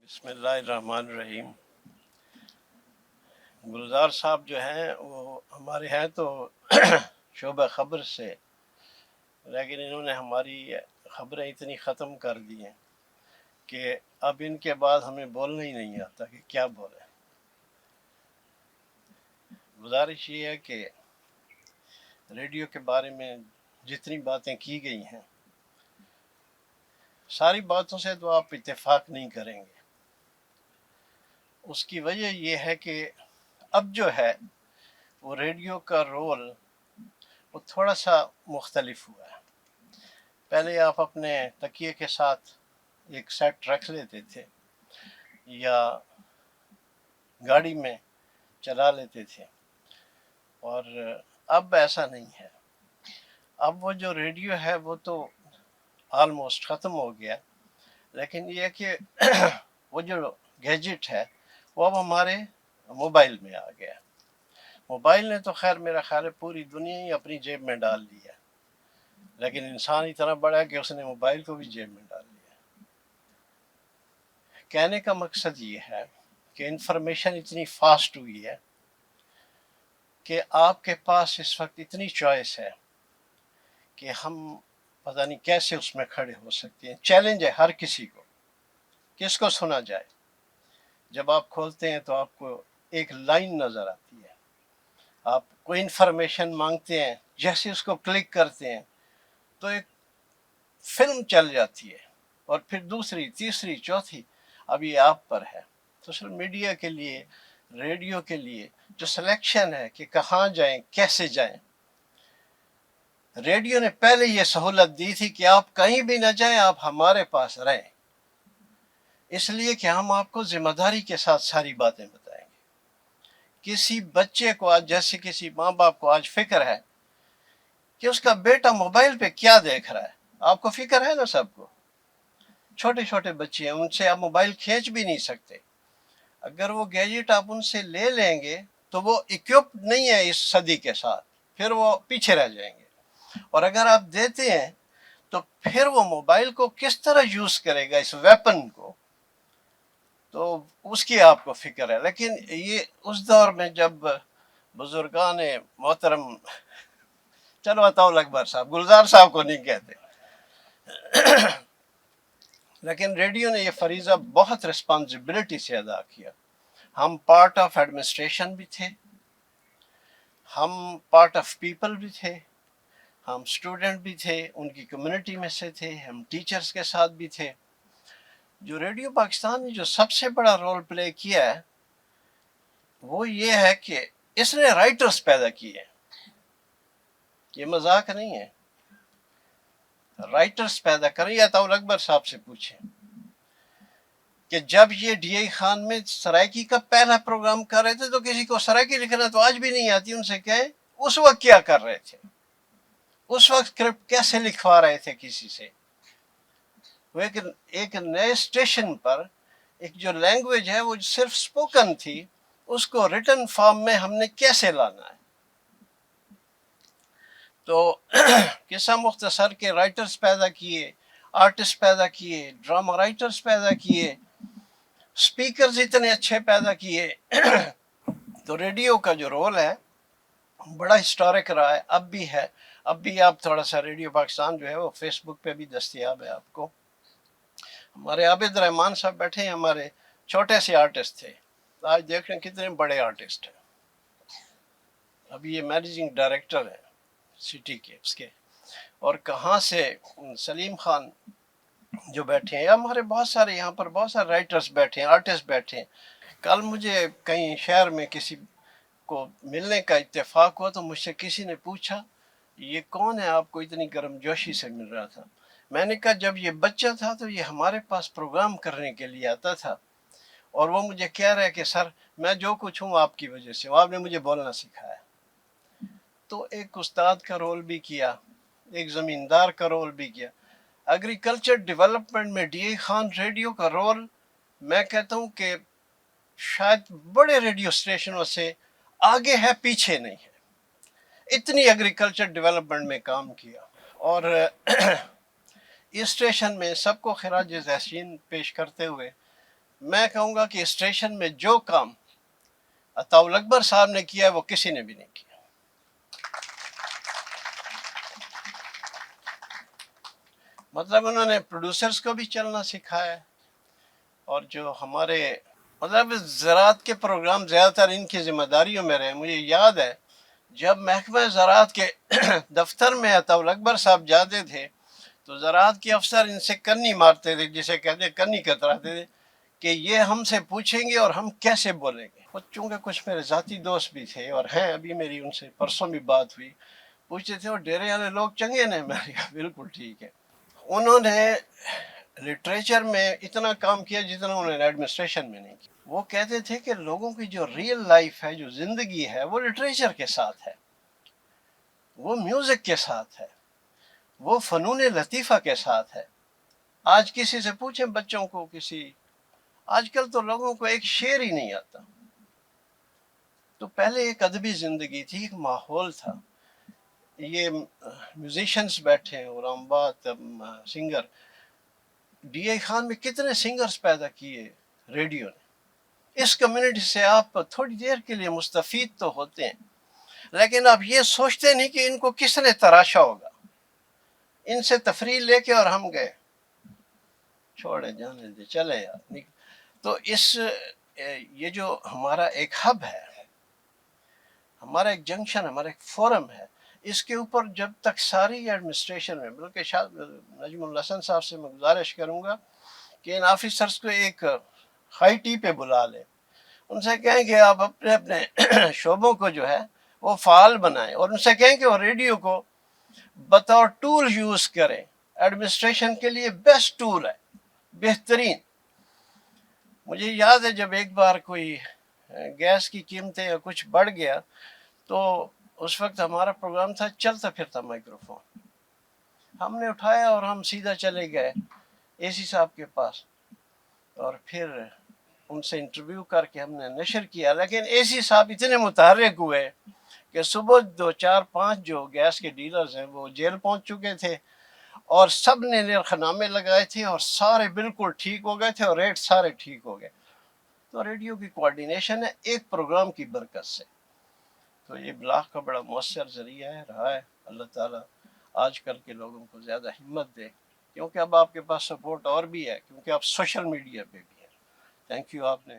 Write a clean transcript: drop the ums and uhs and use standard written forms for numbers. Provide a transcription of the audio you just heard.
بسم اللہ الرحمن الرحیم۔ گلزار صاحب جو ہیں وہ ہمارے ہیں تو شعبہ خبر سے، لیکن انہوں نے ہماری خبریں اتنی ختم کر دی ہیں کہ اب ان کے بعد ہمیں بولنا ہی نہیں آتا کہ کیا بولیں۔ گزارش یہ ہے کہ ریڈیو کے بارے میں جتنی باتیں کی گئی ہیں ساری باتوں سے تو آپ اتفاق نہیں کریں گے۔ اس کی وجہ یہ ہے کہ اب جو ہے وہ ریڈیو کا رول وہ تھوڑا سا مختلف ہوا ہے۔ پہلے آپ اپنے تکیے کے ساتھ ایک سیٹ رکھ لیتے تھے یا گاڑی میں چلا لیتے تھے، اور اب ایسا نہیں ہے۔ اب وہ جو ریڈیو ہے وہ تو آلموسٹ ختم ہو گیا، لیکن یہ کہ وہ جو گیجٹ ہے وہ اب ہمارے موبائل میں آ گیا۔ موبائل نے تو خیر میرا خیال ہے پوری دنیا ہی اپنی جیب میں ڈال لی ہے، لیکن انسان اتنا بڑا ہے کہ اس نے موبائل کو بھی جیب میں ڈال لیا۔ کہنے کا مقصد یہ ہے کہ انفارمیشن اتنی فاسٹ ہوئی ہے کہ آپ کے پاس اس وقت اتنی چوائس ہے کہ ہم پتہ نہیں کیسے اس میں کھڑے ہو سکتے ہیں۔ چیلنج ہے ہر کسی کو، کس کو سنا جائے۔ جب آپ کھولتے ہیں تو آپ کو ایک لائن نظر آتی ہے، آپ کوئی انفارمیشن مانگتے ہیں، جیسے اس کو کلک کرتے ہیں تو ایک فلم چل جاتی ہے، اور پھر دوسری تیسری چوتھی۔ اب یہ آپ پر ہے۔ سوشل میڈیا کے لیے، ریڈیو کے لیے جو سلیکشن ہے کہ کہاں جائیں، کیسے جائیں، ریڈیو نے پہلے یہ سہولت دی تھی کہ آپ کہیں بھی نہ جائیں، آپ ہمارے پاس رہیں، اس لیے کہ ہم آپ کو ذمہ داری کے ساتھ ساری باتیں بتائیں گے۔ کسی بچے کو آج، جیسے کسی ماں باپ کو آج فکر ہے کہ اس کا بیٹا موبائل پہ کیا دیکھ رہا ہے، آپ کو فکر ہے نا سب کو۔ چھوٹے چھوٹے بچے ہیں، ان سے آپ موبائل کھینچ بھی نہیں سکتے۔ اگر وہ گیجٹ آپ ان سے لے لیں گے تو وہ اکوپڈ نہیں ہے اس صدی کے ساتھ، پھر وہ پیچھے رہ جائیں گے۔ اور اگر آپ دیتے ہیں تو پھر وہ موبائل کو کس طرح یوز کرے گا، اس ویپن کو، تو اس کی آپ کو فکر ہے۔ لیکن یہ اس دور میں جب بزرگان محترم، چلو عطاء اکبر صاحب، گلزار صاحب کو نہیں کہتے، لیکن ریڈیو نے یہ فریضہ بہت رسپانسبلٹی سے ادا کیا۔ ہم پارٹ آف ایڈمنسٹریشن بھی تھے، ہم پارٹ آف پیپل بھی تھے، ہم اسٹوڈنٹ بھی تھے، ان کی کمیونٹی میں سے تھے، ہم ٹیچرز کے ساتھ بھی تھے۔ جو ریڈیو پاکستان نے جو سب سے بڑا رول پلے کیا ہے وہ یہ ہے کہ اس نے رائٹرز پیدا کیے، یہ مذاق نہیں ہے۔ رائٹرز پیدا کریں، یا عطاء اکبر صاحب سے پوچھیں کہ جب یہ ڈی اے خان میں سرائکی کا پہلا پروگرام کر رہے تھے تو کسی کو سرائکی لکھنا تو آج بھی نہیں آتی، ان سے کہیں اس وقت کیا کر رہے تھے، اس وقت اسکرپٹ کیسے لکھوا رہے تھے کسی سے۔ وہ ایک نئے اسٹیشن پر ایک جو لینگویج ہے وہ صرف سپوکن تھی، اس کو ریٹن فارم میں ہم نے کیسے لانا ہے۔ تو قصہ مختصر کے رائٹرز پیدا کیے، آرٹسٹ پیدا کیے، ڈرامہ رائٹرز پیدا کیے، سپیکرز اتنے اچھے پیدا کیے۔ تو ریڈیو کا جو رول ہے بڑا ہسٹورک رہا ہے، اب بھی ہے۔ اب بھی آپ تھوڑا سا ریڈیو پاکستان جو ہے وہ فیس بک پہ بھی دستیاب ہے آپ کو۔ ہمارے عابد رحمان صاحب بیٹھے ہیں، ہمارے چھوٹے سے آرٹسٹ تھے، آج دیکھ رہے ہیں کتنے بڑے آرٹسٹ ہیں۔ ابھی یہ مینیجنگ ڈائریکٹر ہیں سٹی کے اس کے، اور کہاں سے سلیم خان جو بیٹھے ہیں، یا ہمارے بہت سارے یہاں پر بہت سارے رائٹرز بیٹھے ہیں، آرٹسٹ بیٹھے ہیں۔ کل مجھے کہیں شہر میں کسی کو ملنے کا اتفاق ہوا تو مجھ سے کسی نے پوچھا یہ کون ہے، آپ کو اتنی گرم جوشی سے مل رہا تھا۔ میں نے کہا جب یہ بچہ تھا تو یہ ہمارے پاس پروگرام کرنے کے لیے آتا تھا، اور وہ مجھے کہہ رہا ہے کہ سر میں جو کچھ ہوں آپ کی وجہ سے، آپ نے مجھے بولنا سکھایا۔ تو ایک استاد کا رول بھی کیا، ایک زمیندار کا رول بھی کیا۔ ایگریکلچر ڈیولپمنٹ میں ڈی اے خان ریڈیو کا رول میں کہتا ہوں کہ شاید بڑے ریڈیو اسٹیشنوں سے آگے ہے، پیچھے نہیں ہے۔ اتنی ایگریکلچر ڈیولپمنٹ میں کام کیا، اور اس اسٹیشن میں سب کو خراج تحسین پیش کرتے ہوئے میں کہوں گا کہ اسٹیشن میں جو کام عطاء اکبر صاحب نے کیا ہے وہ کسی نے بھی نہیں کیا. مطلب انہوں نے پروڈیوسرز کو بھی چلنا سکھایا ہے، اور جو ہمارے مطلب زراعت کے پروگرام زیادہ تر ان کی ذمہ داریوں میں رہے. مجھے یاد ہے جب محکمہ زراعت کے دفتر میں عطاء اکبر صاحب جاتے تھے تو زراعت کے افسر ان سے کنی مارتے تھے، جسے کہتے کنی کتراتے تھے کہ یہ ہم سے پوچھیں گے اور ہم کیسے بولیں گے. چونکہ کچھ میرے ذاتی دوست بھی تھے اور ہیں ابھی، میری ان سے پرسوں بھی بات ہوئی، پوچھتے تھے وہ ڈیرے والے لوگ چنگے نے. میں نے کہا بالکل ٹھیک ہے. انہوں نے لٹریچر میں اتنا کام کیا جتنا انہوں نے ایڈمنسٹریشن میں نہیں کیا. وہ کہتے تھے کہ لوگوں کی جو ریئل لائف ہے، جو زندگی ہے، وہ لٹریچر کے ساتھ ہے، وہ میوزک کے ساتھ ہے، وہ فنون لطیفہ کے ساتھ ہے. آج کسی سے پوچھیں بچوں کو، آج کل تو لوگوں کو ایک شعر ہی نہیں آتا. تو پہلے ایک ادبی زندگی تھی، ایک ماحول تھا. یہ میوزیشنز بیٹھے ہیں، غلام آباد سنگر، ڈی اے خان میں کتنے سنگرز پیدا کیے ریڈیو نے. اس کمیونٹی سے آپ تھوڑی دیر کے لیے مستفید تو ہوتے ہیں، لیکن آپ یہ سوچتے نہیں کہ ان کو کس نے تراشا ہوگا. ان سے تفریح لے کے اور ہم گئے، چھوڑے جانے دے چلے یار. تو یہ جو ہمارا ایک ہب ہے، ہمارا ایک جنکشن، ہمارا ایک فورم ہے، اس کے اوپر جب تک ساری ایڈمنسٹریشن میں، بلکہ نجم الحسن صاحب سے میں گزارش کروں گا کہ ان آفیسرز کو ایک ہائی ٹی پہ بلا لیں، ان سے کہیں کہ آپ اپنے اپنے شعبوں کو جو ہے وہ فعال بنائیں، اور ان سے کہیں کہ وہ ریڈیو کو بطور ٹول یوز کریں. ایڈمنسٹریشن کے لیے بیسٹ ٹول ہے، بہترین. مجھے یاد ہے جب ایک بار کوئی گیس کی قیمتیں یا کچھ بڑھ گیا تو اس وقت ہمارا پروگرام تھا چلتا پھرتا مائکروفون. ہم نے اٹھایا اور ہم سیدھا چلے گئے اے سی صاحب کے پاس، اور پھر ان سے انٹرویو کر کے ہم نے نشر کیا. لیکن اے سی صاحب اتنے متحرک ہوئے کہ صبح 2 4 5 جو گیس کے ڈیلرز ہیں وہ جیل پہنچ چکے تھے، اور سب نے نرخنامے لگائے تھے اور سارے بالکل ٹھیک ہو گئے تھے اور ریٹ سارے ٹھیک ہو گئے. تو ریڈیو کی کوارڈینیشن ہے ایک پروگرام کی برکت سے. تو یہ بلاغ کا بڑا مؤثر ذریعہ ہے، رہا ہے. اللہ تعالیٰ آج کل کے لوگوں کو زیادہ ہمت دے، کیونکہ اب آپ کے پاس سپورٹ اور بھی ہے، کیونکہ آپ سوشل میڈیا پہ بھی ہیں. Thank you. آپ نے